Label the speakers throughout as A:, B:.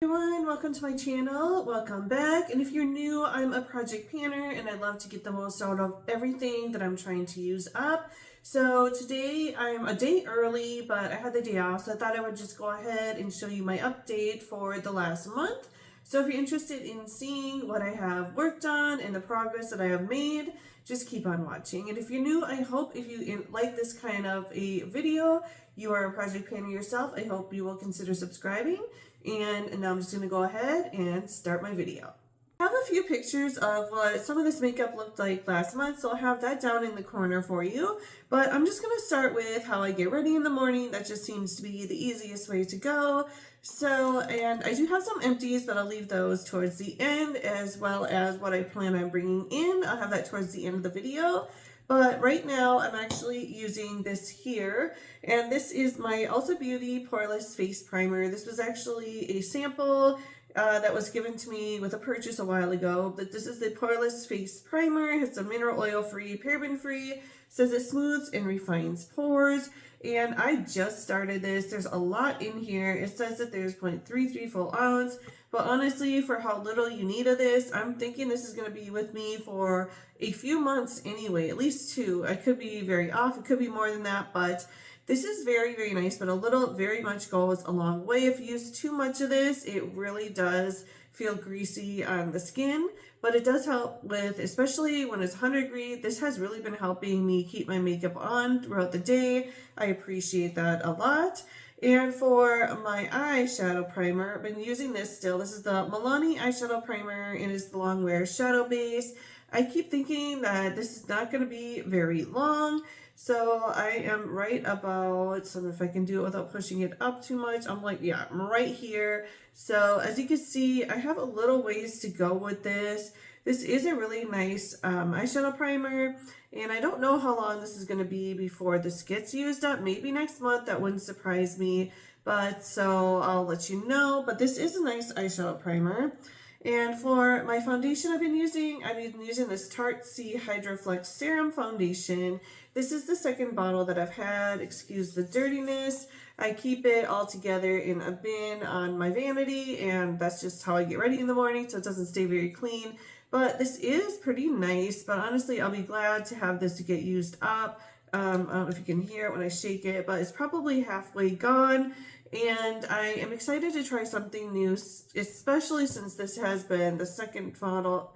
A: Everyone, welcome to my channel. Welcome back. And if you're new, I'm a project planner and I love to get the most out of everything that I'm trying to use up. So today I'm a day early, but I had the day off, so I thought I would just go ahead and show you my update for the last month. So if you're interested in seeing what I have worked on and the progress that I have made, just keep on watching. And if you're new, I hope if you like this kind of a video, you are a project planner yourself, I hope you will consider subscribing. And now I'm just going to go ahead and start my video. I have a few pictures of what some of this makeup looked like last month, so I'll have that down in the corner for you. But I'm just going to start with how I get ready in the morning. That just seems to be the easiest way to go. So, and I do have some empties, but I'll leave those towards the end, as well as what I plan on bringing in. I'll have that towards the end of the video. But right now I'm actually using this here, and this is my Ulta Beauty Poreless Face Primer. This was actually a sample that was given to me with a purchase a while ago. But this is the Poreless Face Primer. It's a mineral oil free, paraben free. Says it smooths and refines pores. And I just started this. There's a lot in here. It says that there's 0.33 full ounce. But honestly, for how little you need of this, I'm thinking this is going to be with me for a few months anyway, at least 2. I could be very off. It could be more than that, but this is very, very nice, but a little very much goes a long way. If you use too much of this, it really does feel greasy on the skin, but it does help with, especially when it's 100 degrees. This has really been helping me keep my makeup on throughout the day. I appreciate that a lot. And for my eyeshadow primer, I've been using this still. This is the Milani eyeshadow primer, and it's the Longwear shadow base. I keep thinking that this is not going to be very long, so I am right about, so if I can do it without pushing it up too much, I'm like, yeah, I'm right here. So as you can see, I have a little ways to go with this. This is a really nice eyeshadow primer, and I don't know how long this is going to be before this gets used up. Maybe next month, that wouldn't surprise me, but so I'll let you know. But this is a nice eyeshadow primer. And for my foundation I've been using this Tarte C Hydro Flex Serum Foundation. This is the second bottle that I've had. Excuse the dirtiness. I keep it all together in a bin on my vanity, and that's just how I get ready in the morning, so it doesn't stay very clean. But this is pretty nice, but honestly, I'll be glad to have this to get used up. I don't know if you can hear it when I shake it, but it's probably halfway gone. And I am excited to try something new, especially since this has been the second bottle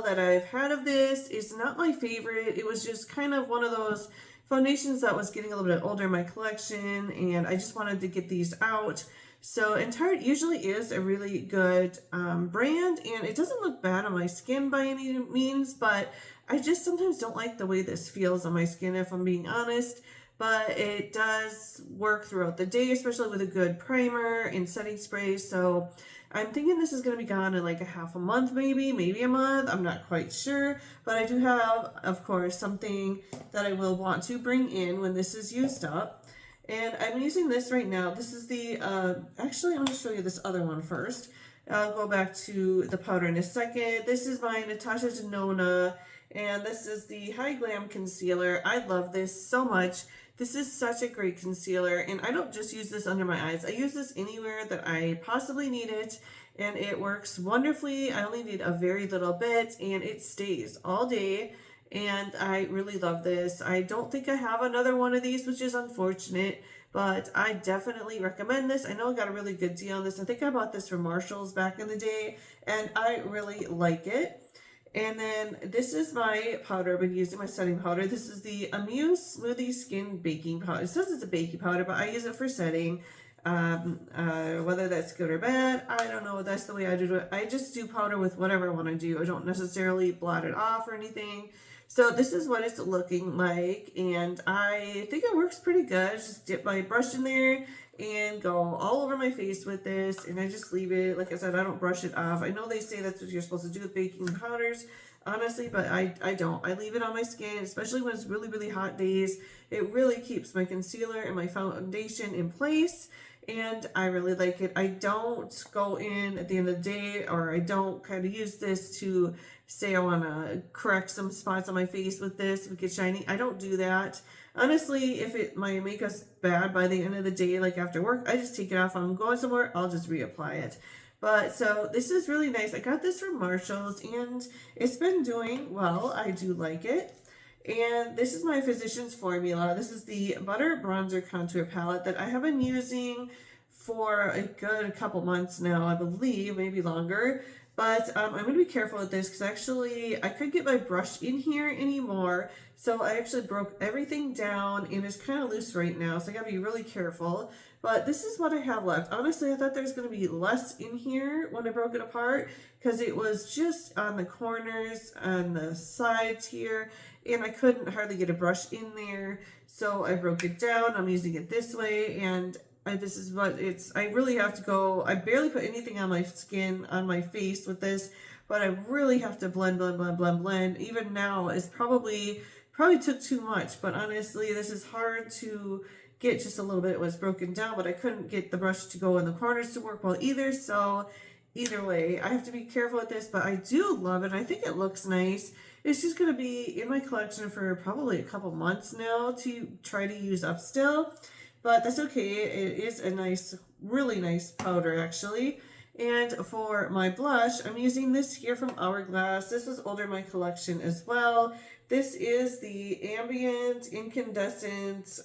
A: that I've had of this. It's not my favorite. It was just kind of one of those foundations that was getting a little bit older in my collection, and I just wanted to get these out. So, and Tarte usually is a really good brand, and it doesn't look bad on my skin by any means, but I just sometimes don't like the way this feels on my skin, if I'm being honest. But it does work throughout the day, especially with a good primer and setting spray. So I'm thinking this is going to be gone in like a half a month, maybe a month. I'm not quite sure. But I do have, of course, something that I will want to bring in when this is used up. And I'm using this right now. This is the, actually, I'm going to show you this other one first. I'll go back to the powder in a second. This is my Natasha Denona, and this is the High Glam Concealer. I love this so much. This is such a great concealer, and I don't just use this under my eyes. I use this anywhere that I possibly need it, and it works wonderfully. I only need a very little bit, and it stays all day, and I really love this. I don't think I have another one of these, which is unfortunate, but I definitely recommend this. I know I got a really good deal on this. I think I bought this from Marshall's back in the day, and I really like it. And then this is my powder. I've been using my setting powder. This is the Amuse Smoothie Skin Baking Powder. It says it's a baking powder, but I use it for setting. Whether that's good or bad, I don't know. That's the way I do it. I just do powder with whatever I want to do. I don't necessarily blot it off or anything. So this is what it's looking like, and I think it works pretty good. I just dip my brush in there and go all over my face with this, and I just leave it. Like I said, I don't brush it off. I know they say that's what you're supposed to do with baking powders, honestly, but I don't. I leave it on my skin, especially when it's really, really hot days. It really keeps my concealer and my foundation in place, and I really like it. I don't go in at the end of the day, or I don't kind of use this to say I want to correct some spots on my face with this, make it shiny. I don't do that. Honestly, if my makeup's bad by the end of the day, like after work, I just take it off. If I'm going somewhere, I'll just reapply it. But so this is really nice. I got this from Marshall's and it's been doing well. I do like it. And this is my Physicians Formula. This is the Butter Bronzer Contour Palette that I have been using for a good couple months now, I believe, maybe longer. But I'm going to be careful with this because actually I couldn't get my brush in here anymore. So I actually broke everything down and it's kind of loose right now. So I got to be really careful. But this is what I have left. Honestly, I thought there was going to be less in here when I broke it apart because it was just on the corners, on the sides here, and I couldn't hardly get a brush in there. So I broke it down. I'm using it this way, and this is what it's, I really have to go, I barely put anything on my skin, on my face with this, but I really have to blend. Even now, it's probably took too much, but honestly, this is hard to get just a little bit. It was broken down, but I couldn't get the brush to go in the corners to work well either. So either way, I have to be careful with this, but I do love it. I think it looks nice. It's just going to be in my collection for probably a couple months now to try to use up still, but that's okay. It is a nice, really nice powder actually. And for my blush, I'm using this here from Hourglass. This was older in my collection as well. This is the Ambient Incandescent,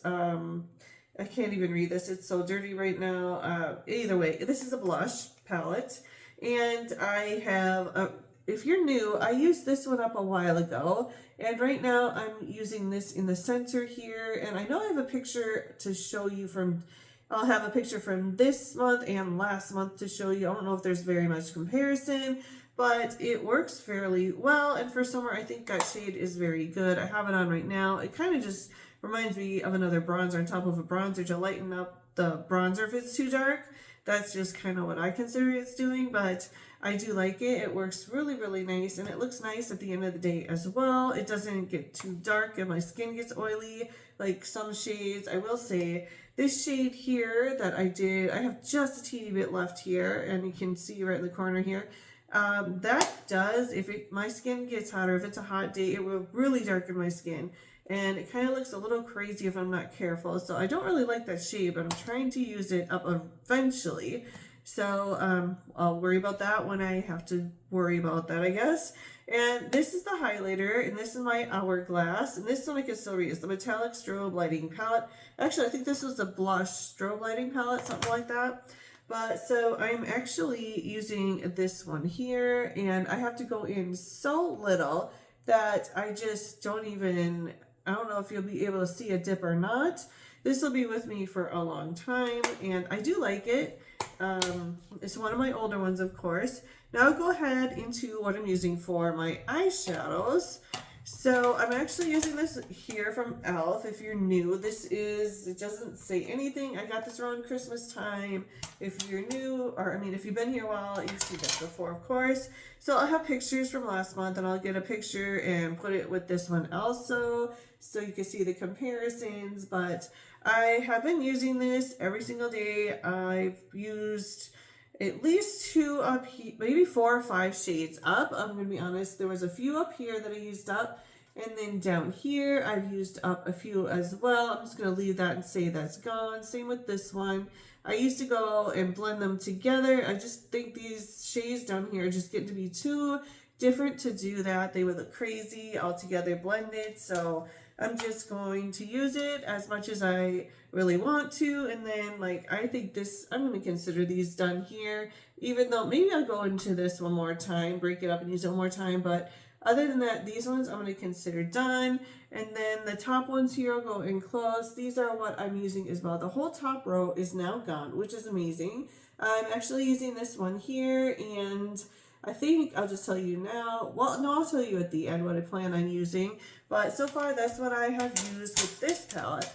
A: I can't even read this. It's so dirty right now. Either way, this is a blush palette. And I have, if you're new, I used this one up a while ago. And right now I'm using this in the center here. And I know I have a picture to show you from, I'll have a picture from this month and last month to show you. I don't know if there's very much comparison, but it works fairly well. And for summer, I think that shade is very good. I have it on right now. It kind of just reminds me of another bronzer on top of a bronzer to lighten up the bronzer if it's too dark. That's just kind of what I consider it's doing, but I do like it. It works really, really nice, and it looks nice at the end of the day as well. It doesn't get too dark and my skin gets oily like some shades. I will say this shade here that I did, I have just a teeny bit left here, and you can see right in the corner here. That does, if my skin gets hotter, if it's a hot day, it will really darken my skin. And it kind of looks a little crazy if I'm not careful. So I don't really like that shade, but I'm trying to use it up eventually. So I'll worry about that when I have to worry about that, I guess. And this is the highlighter, and this is my Hourglass. And this one I can still read. It's the Metallic Strobe Lighting Palette. Actually, I think this was the Blush Strobe Lighting Palette, something like that. But so I'm actually using this one here, and I have to go in so little that I just don't even, I don't know if you'll be able to see a dip or not. This will be with me for a long time, and I do like it. It's one of my older ones, of course. Now I'll go ahead into what I'm using for my eyeshadows. So I'm actually using this here from e.l.f. If you're new, this is, it doesn't say anything. I got this around Christmas time. If you're new, or I mean, if you've been here a while, you've seen this before, of course. So I'll have pictures from last month, and I'll get a picture and put it with this one also, so you can see the comparisons. But I have been using this every single day. I've used at least 2 up here, maybe 4 or 5 shades up. I'm going to be honest, there was a few up here that I used up, and then down here I've used up a few as well. I'm just going to leave that and say that's gone. Same with this one. I used to go and blend them together. I just think these shades down here just get to be too different to do that. They would look crazy all together blended, so I'm just going to use it as much as I really want to. And then, like, I think this, I'm going to consider these done here, even though maybe I'll go into this one more time, break it up and use it one more time. But other than that, these ones I'm going to consider done. And then the top ones here, I'll go in close. These are what I'm using as well. The whole top row is now gone, which is amazing. I'm actually using this one here, and I think I'll just tell you now. Well, no, I'll tell you at the end what I plan on using. But so far, that's what I have used with this palette.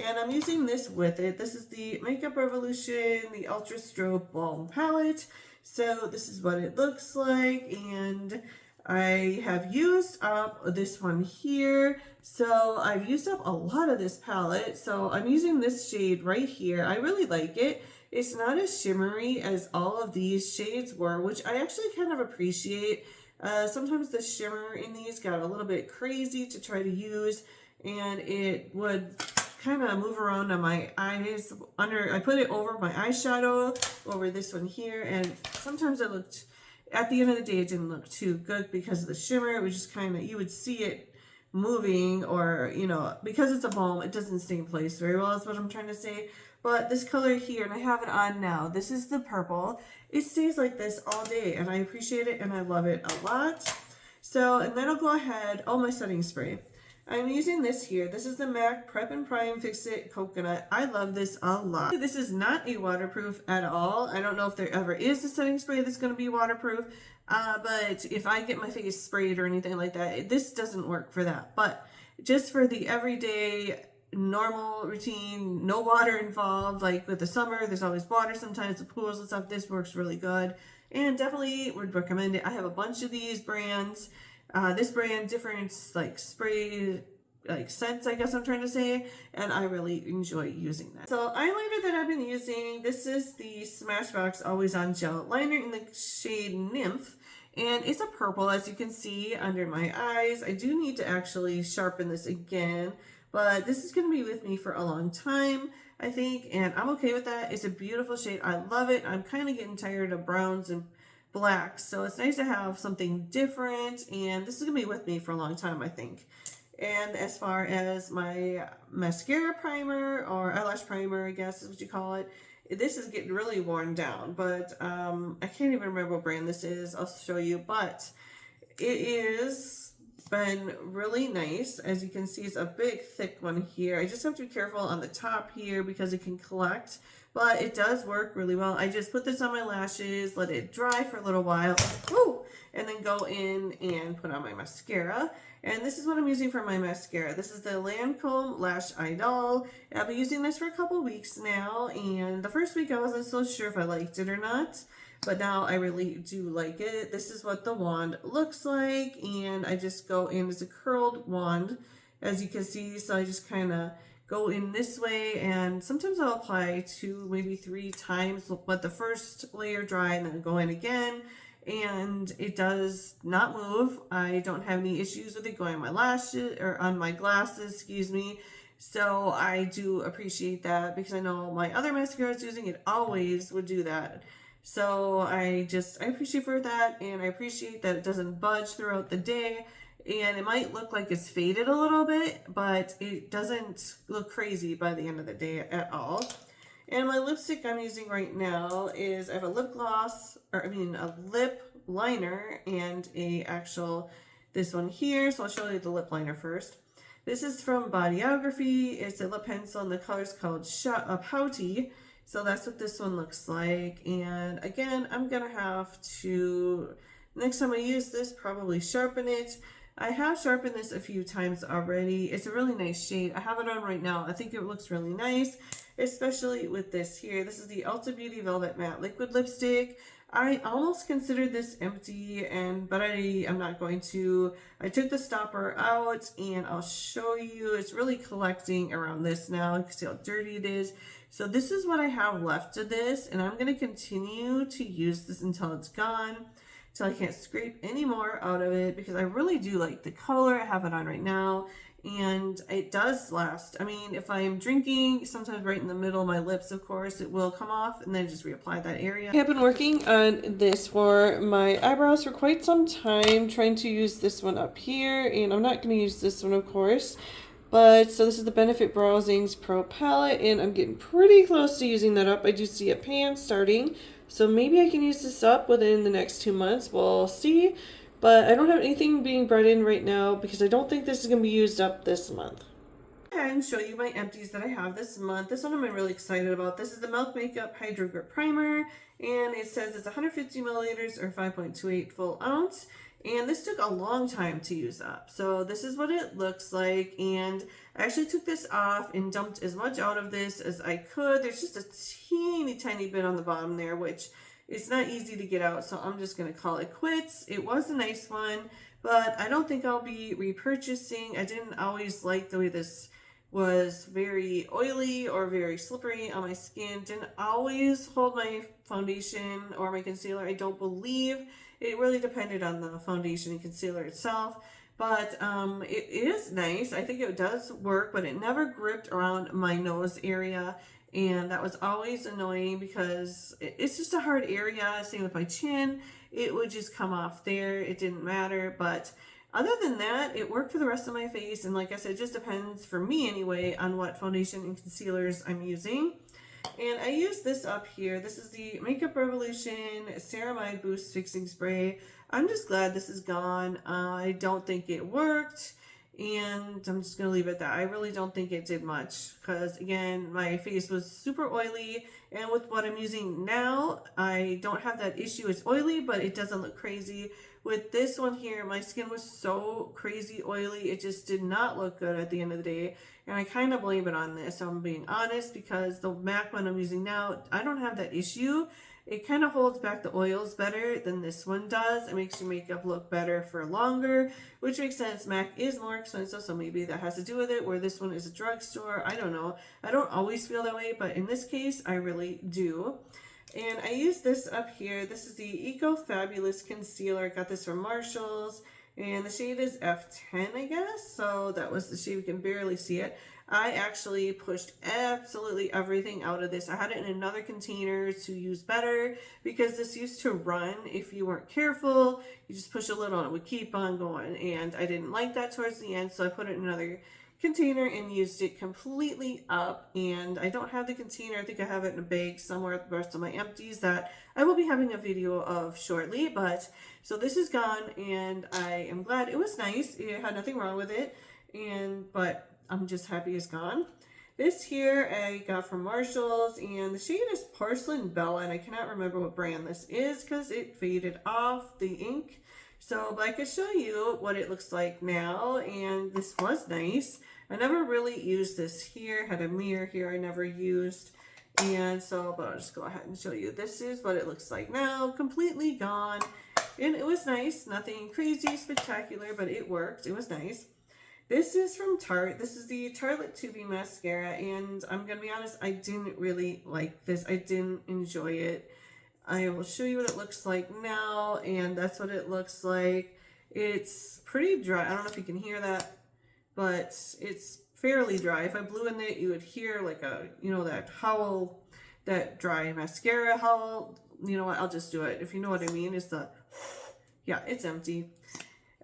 A: And I'm using this with it. This is the Makeup Revolution, the Ultra Strobe Balm Palette. So this is what it looks like. And I have used up this one here. So I've used up a lot of this palette. So I'm using this shade right here. I really like it. It's not as shimmery as all of these shades were, which I actually kind of appreciate. Sometimes the shimmer in these got a little bit crazy to try to use, and it would kind of move around on my eyes. I put it over my eyeshadow, over this one here, and sometimes it looked, at the end of the day, it didn't look too good because of the shimmer. It was just kind of, you would see it moving, or, you know, because it's a balm, it doesn't stay in place very well, is what I'm trying to say. But this color here, and I have it on now, this is the purple. It stays like this all day, and I appreciate it, and I love it a lot. So, and then I'll go ahead, oh, my setting spray. I'm using this here. This is the MAC Prep and Prime Fix It Coconut. I love this a lot. This is not a waterproof at all. I don't know if there ever is a setting spray that's going to be waterproof, but if I get my face sprayed or anything like that, this doesn't work for that. But just for the everyday normal routine, no water involved, like with the summer, there's always water sometimes, the pools and stuff, this works really good. And definitely would recommend it. I have a bunch of these brands. This brand, different like spray, like scents, I guess I'm trying to say, and I really enjoy using that. So eyeliner that I've been using, this is the Smashbox Always On Gel Liner in the shade Nymph, and it's a purple, as you can see under my eyes. I do need to actually sharpen this again, but this is going to be with me for a long time, I think, and I'm okay with that. It's a beautiful shade. I love it. I'm kind of getting tired of browns and blacks, so it's nice to have something different, and this is gonna be with me for a long time, I think. And as far as my mascara primer, or eyelash primer, I guess is what you call it, this is getting really worn down, but I can't even remember what brand this is. I'll show you, but it is been really nice. As you can see, it's a big thick one here. I just have to be careful on the top here because it can collect, but it does work really well. I just put this on my lashes, let it dry for a little while, woo, and then go in and put on my mascara. And this is what I'm using for my mascara. This is the Lancome Lash Idol. I've been using this for a couple weeks now, and the first week I wasn't so sure if I liked it or not, but now I really do like it. This is what the wand looks like, and I just go in as a curled wand, as you can see. So I just kind of go in this way, and sometimes I'll apply 2, maybe 3 times, let the first layer dry and then go in again, and it does not move. I don't have any issues with it going on my lashes, or on my glasses, excuse me. So I do appreciate that, because I know my other mascaras using it always would do that. So I appreciate for that, and I appreciate that it doesn't budge throughout the day. And it might look like it's faded a little bit, but it doesn't look crazy by the end of the day at all. And my lipstick I'm using right now is, I have a lip gloss, a lip liner, and this one here. So I'll show you the lip liner first. This is from Bodyography. It's a lip pencil, and the color's called Pouty. So that's what this one looks like. And again, I'm gonna have to, next time I use this, probably sharpen it. I have sharpened this a few times already. It's a really nice shade. I have it on right now. I think it looks really nice, especially with this here. This is the Ulta Beauty Velvet Matte Liquid Lipstick. I almost considered this empty, but I'm not going to. I took the stopper out, and I'll show you. It's really collecting around this now. You can see how dirty it is. So this is what I have left of this, and I'm going to continue to use this until it's gone, till I can't scrape any more out of it, because I really do like the color. I have it on right now, and it does last. I mean, if I'm drinking, sometimes right in the middle of my lips, of course, it will come off, and then just reapply that area. I have been working on this for my eyebrows for quite some time, trying to use this one up here, and I'm not going to use this one, of course. But, so this is the Benefit Browsings Pro Palette, and I'm getting pretty close to using that up. I do see a pan starting, so maybe I can use this up within the next 2 months. We'll see. But I don't have anything being brought in right now, because I don't think this is going to be used up this month. I'll go ahead and show you my empties that I have this month. This one I'm really excited about. This is the Milk Makeup Hydro Grip Primer, and it says it's 150 milliliters or 5.28 full ounce. And this took a long time to use up. So this is what it looks like. And I actually took this off and dumped as much out of this as I could. There's just a teeny tiny bit on the bottom there, which is not easy to get out. So I'm just going to call it quits. It was a nice one, but I don't think I'll be repurchasing. I didn't always like the way this was very oily or very slippery on my skin. Didn't always hold my foundation or my concealer, I don't believe. It really depended on the foundation and concealer itself. But it is nice. I think it does work, but it never gripped around my nose area. And that was always annoying because it's just a hard area. Same with my chin. It would just come off there. It didn't matter. But other than that, it worked for the rest of my face. And like I said, it just depends, for me anyway, on what foundation and concealers I'm using. And I use this up here. This is the Makeup Revolution Ceramide Boost Fixing Spray. I'm just glad this is gone. I don't think it worked. And I'm just going to leave it at that. I really don't think it did much because, again, my face was super oily. And with what I'm using now, I don't have that issue. It's oily, but it doesn't look crazy. With this one here, my skin was so crazy oily. It just did not look good at the end of the day. And I kind of blame it on this, I'm being honest, because the MAC one I'm using now, I don't have that issue. It kind of holds back the oils better than this one does. It makes your makeup look better for longer, which makes sense. MAC is more expensive, so maybe that has to do with it, where this one is a drugstore. I don't know. I don't always feel that way, but in this case, I really do. And I use this up here. This is the Eco Fabulous Concealer. I got this from Marshalls. And the shade is F10, I guess. So that was the shade. We can barely see it. I actually pushed absolutely everything out of this. I had it in another container to use better because this used to run if you weren't careful. You just push a little and it would keep on going. And I didn't like that towards the end, so I put it in another container and used it completely up. And I don't have the container. I think I have it in a bag somewhere with the rest of my empties that I will be having a video of shortly. But so this is gone and I am glad. It was nice. It had nothing wrong with it. But I'm just happy it's gone. This here I got from Marshalls and the shade is Porcelain Bella, and I cannot remember what brand this is because it faded off the ink. So, but I could show you what it looks like now, and this was nice. I never really used this here. Had a mirror here I never used. And so, but I'll just go ahead and show you. This is what it looks like now. Completely gone. And it was nice. Nothing crazy, spectacular, but it worked. It was nice. This is from Tarte. This is the Tartelette 2B Mascara. And I'm going to be honest, I didn't really like this. I didn't enjoy it. I will show you what it looks like now, and that's what it looks like. It's pretty dry. I don't know if you can hear that, but it's fairly dry. If I blew in it, you would hear like a, you know, that howl, that dry mascara howl. You know what? I'll just do it. If you know what I mean, it's the, yeah, it's empty.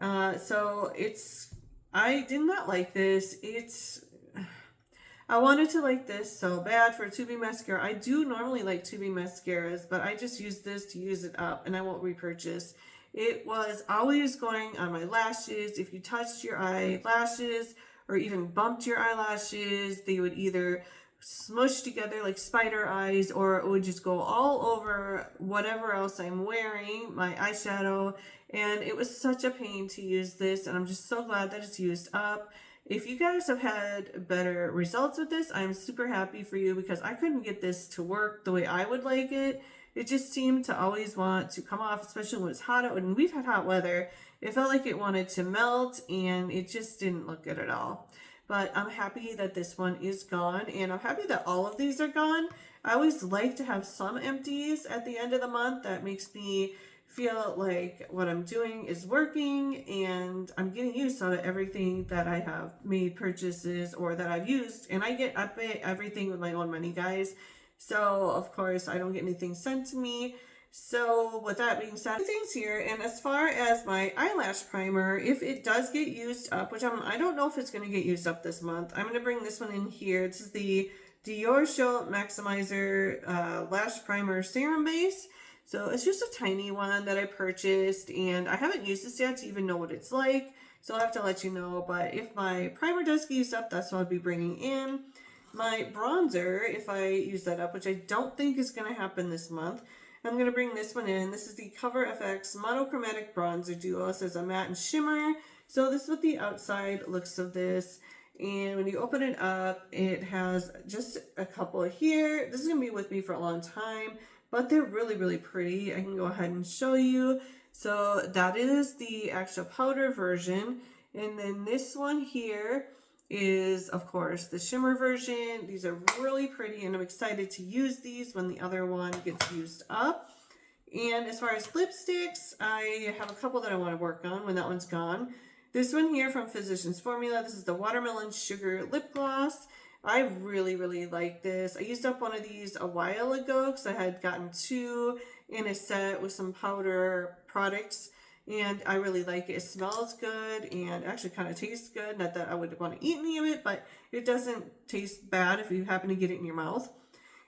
A: So it's, I did not like this. I wanted to like this so bad for a 2B mascara. I do normally like 2B mascaras, but I just used this to use it up and I won't repurchase. It was always going on my lashes. If you touched your eyelashes or even bumped your eyelashes, they would either smush together like spider eyes, or it would just go all over whatever else I'm wearing, my eyeshadow. And it was such a pain to use this, and I'm just so glad that it's used up. If you guys have had better results with this, I'm super happy for you because I couldn't get this to work the way I would like it. It just seemed to always want to come off, especially when it's hot. When we've had hot weather, it felt like it wanted to melt and it just didn't look good at all. But I'm happy that this one is gone, and I'm happy that all of these are gone. I always like to have some empties at the end of the month. That makes me feel like what I'm doing is working and I'm getting use out of everything that I have made purchases or that I've used. And I pay everything with my own money, guys. So of course I don't get anything sent to me. So with that being said, things here. And as far as my eyelash primer, if it does get used up, which I don't know if it's going to get used up this month, I'm going to bring this one in here. This is the Dior Show Maximizer Lash Primer Serum Base. So it's just a tiny one that I purchased, and I haven't used this yet to even know what it's like. So I'll have to let you know. But if my primer does get used up, that's what I'll be bringing in. My bronzer, if I use that up, which I don't think is going to happen this month, I'm going to bring this one in. This is the Cover FX Monochromatic Bronzer Duo. It says a matte and shimmer. So this is what the outside looks of this. And when you open it up, it has just a couple here. This is going to be with me for a long time, but they're really, really pretty. I can go ahead and show you. So that is the actual powder version. And then this one here is, of course, the shimmer version. These are really pretty, and I'm excited to use these when the other one gets used up. And as far as lipsticks, I have a couple that I want to work on when that one's gone. This one here from Physicians Formula, this is the Watermelon Sugar Lip Gloss. I really, really like this. I used up one of these a while ago because I had gotten 2 in a set with some powder products. And I really like it. It smells good and actually kind of tastes good. Not that I would want to eat any of it, but it doesn't taste bad if you happen to get it in your mouth.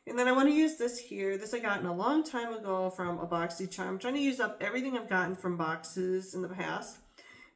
A: And then I want to use this here. This I gotten a long time ago from a BoxyCharm. I'm trying to use up everything I've gotten from boxes in the past.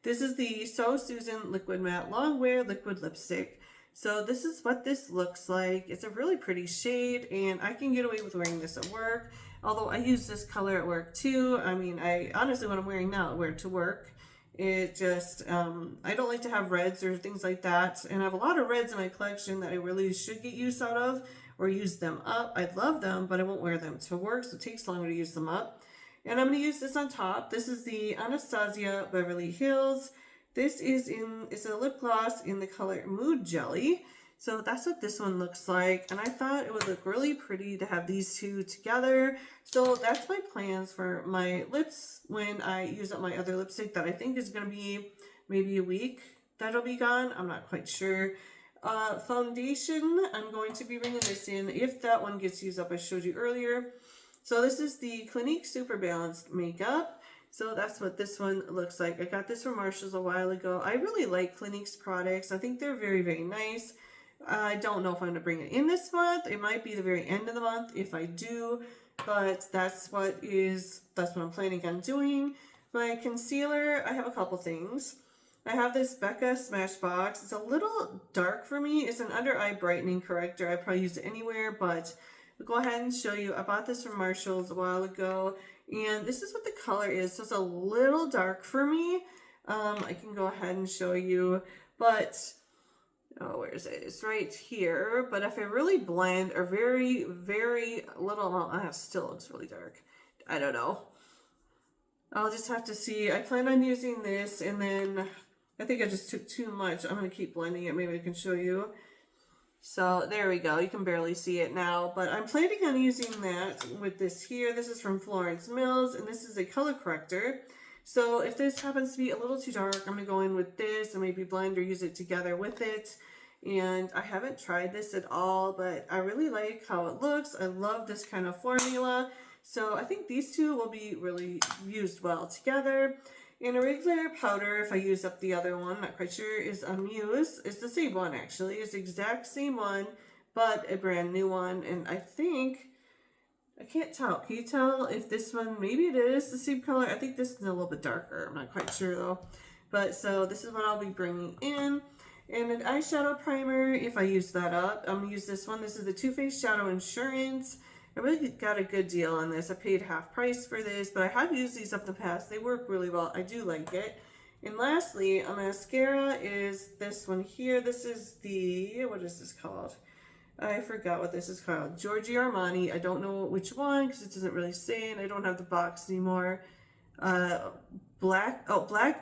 A: This is the So Susan Liquid Matte Long Wear Liquid Lipstick. So this is what this looks like. It's a really pretty shade, and I can get away with wearing this at work. Although I use this color at work too. I mean, I honestly, what I'm wearing now, I wear it to work. It just, I don't like to have reds or things like that. And I have a lot of reds in my collection that I really should get use out of or use them up. I love them, but I won't wear them to work, so it takes longer to use them up. And I'm going to use this on top. This is the Anastasia Beverly Hills. This is it's a lip gloss in the color Mood Jelly. So that's what this one looks like. And I thought it would look really pretty to have these two together. So that's my plans for my lips when I use up my other lipstick that I think is going to be maybe a week that'll be gone. I'm not quite sure. Foundation, I'm going to be bringing this in if that one gets used up I showed you earlier. So this is the Clinique Super Balanced Makeup. So that's what this one looks like. I got this from Marshalls a while ago. I really like Clinique's products. I think they're very, very nice. I don't know if I'm going to bring it in this month. It might be the very end of the month if I do, but that's what I'm planning on doing. My concealer, I have a couple things. I have this Becca Smashbox. It's a little dark for me. It's an under eye brightening corrector. I probably use it anywhere, but I'll go ahead and show you. I bought this from Marshalls a while ago, and this is what the color is. So it's a little dark for me. I can go ahead and show you, but oh, where is it? It's right here. But if I really blend a very, very little amount, it still looks really dark. I don't know. I'll just have to see. I plan on using this, and then I think I just took too much. I'm going to keep blending it. Maybe I can show you. So there we go. You can barely see it now, but I'm planning on using that with this here. This is from Florence Mills, and this is a color corrector. So if this happens to be a little too dark, I'm going to go in with this and maybe blend or use it together with it. And I haven't tried this at all, but I really like how it looks. I love this kind of formula. So I think these two will be really used well together. And a regular powder, if I use up the other one, not quite sure, is a Muse. It's the same one, actually. It's the exact same one, but a brand new one. And I think, I can't tell. Can you tell if this one, maybe it is the same color? I think this is a little bit darker. I'm not quite sure, though. But so this is what I'll be bringing in. And an eyeshadow primer, if I use that up, I'm going to use this one. This is the Too Faced Shadow Insurance. I really got a good deal on this. I paid half price for this, but I have used these up in the past. They work really well. I do like it. And lastly, a mascara is this one here. This is the, what is this called? I forgot what this is called. Giorgio Armani. I don't know which one because it doesn't really say, and I don't have the box anymore. Black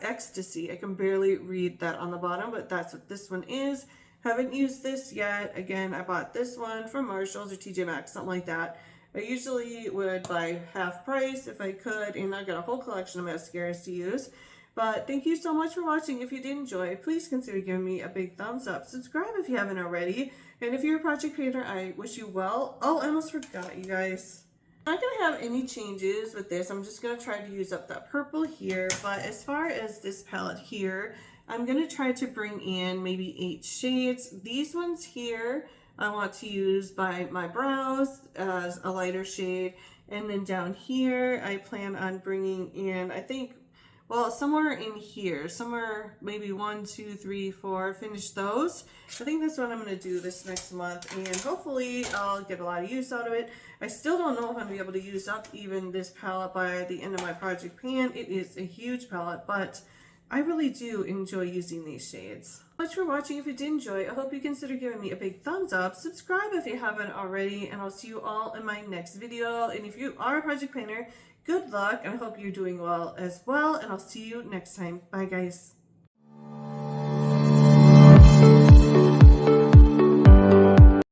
A: Ecstasy. I can barely read that on the bottom, but that's what this one is. Haven't used this yet. Again, I bought this one from Marshalls or TJ Maxx, something like that. I usually would buy half price if I could, and I've got a whole collection of mascaras to use. But thank you so much for watching. If you did enjoy, please consider giving me a big thumbs up. Subscribe if you haven't already. And if you're a project painter, I wish you well. Oh, I almost forgot, you guys. I'm not going to have any changes with this. I'm just going to try to use up that purple here. But as far as this palette here, I'm going to try to bring in maybe 8 shades. These ones here I want to use by my brows as a lighter shade. And then down here, I plan on bringing in, I think, well, somewhere in here, somewhere maybe 1, 2, 3, 4, finish those. I think that's what I'm going to do this next month, and hopefully I'll get a lot of use out of it. I still don't know if I'm going to be able to use up even this palette by the end of my project pan. It is a huge palette, but I really do enjoy using these shades. Thanks for watching. If you did enjoy, I hope you consider giving me a big thumbs up. Subscribe if you haven't already, and I'll see you all in my next video. And if you are a project painter, good luck, and I hope you're doing well as well, and I'll see you next time. Bye, guys.